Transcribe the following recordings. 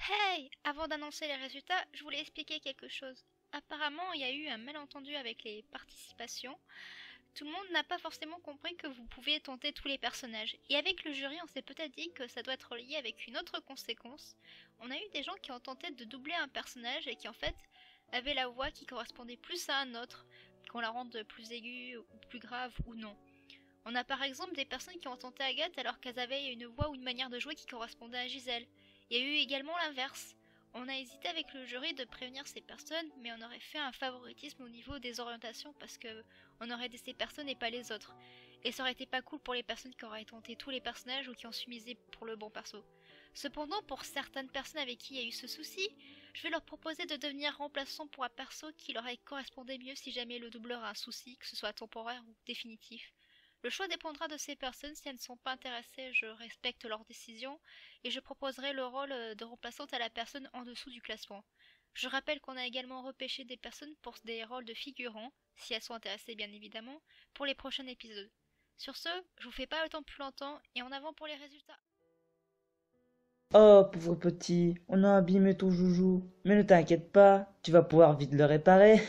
Hey! Avant d'annoncer les résultats, je voulais expliquer quelque chose. Apparemment, il y a eu un malentendu avec les participations. Tout le monde n'a pas forcément compris que vous pouvez tenter tous les personnages. Et avec le jury, on s'est peut-être dit que ça doit être lié avec une autre conséquence. On a eu des gens qui ont tenté de doubler un personnage et qui en fait avaient la voix qui correspondait plus à un autre, qu'on la rende plus aiguë ou plus grave ou non. On a par exemple des personnes qui ont tenté Agathe alors qu'elles avaient une voix ou une manière de jouer qui correspondait à Gisèle. Il y a eu également l'inverse. On a hésité avec le jury de prévenir ces personnes, mais on aurait fait un favoritisme au niveau des orientations parce que on aurait aidé ces personnes et pas les autres. Et ça aurait été pas cool pour les personnes qui auraient tenté tous les personnages ou qui ont su miser pour le bon perso. Cependant, pour certaines personnes avec qui il y a eu ce souci, je vais leur proposer de devenir remplaçant pour un perso qui leur correspondait mieux si jamais le doubleur a un souci, que ce soit temporaire ou définitif. Le choix dépendra de ces personnes. Si elles ne sont pas intéressées, je respecte leur décision et je proposerai le rôle de remplaçante à la personne en dessous du classement. Je rappelle qu'on a également repêché des personnes pour des rôles de figurants, si elles sont intéressées bien évidemment, pour les prochains épisodes. Sur ce, je vous fais pas attendre plus longtemps et en avant pour les résultats. Oh, pauvre petit, on a abîmé ton joujou. Mais ne t'inquiète pas, tu vas pouvoir vite le réparer.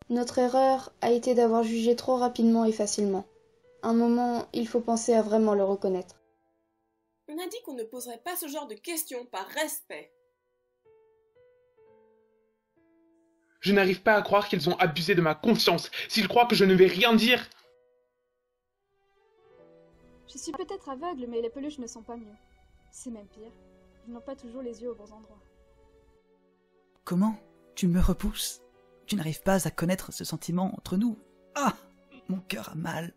Notre erreur a été d'avoir jugé trop rapidement et facilement. Un moment, il faut penser à vraiment le reconnaître. On a dit qu'on ne poserait pas ce genre de questions par respect. Je n'arrive pas à croire qu'ils ont abusé de ma confiance. S'ils croient que je ne vais rien dire... Je suis peut-être aveugle, mais les peluches ne sont pas mieux. C'est même pire. Ils n'ont pas toujours les yeux aux bons endroits. Comment? Tu me repousses? Tu n'arrives pas à connaître ce sentiment entre nous? Ah! Mon cœur a mal.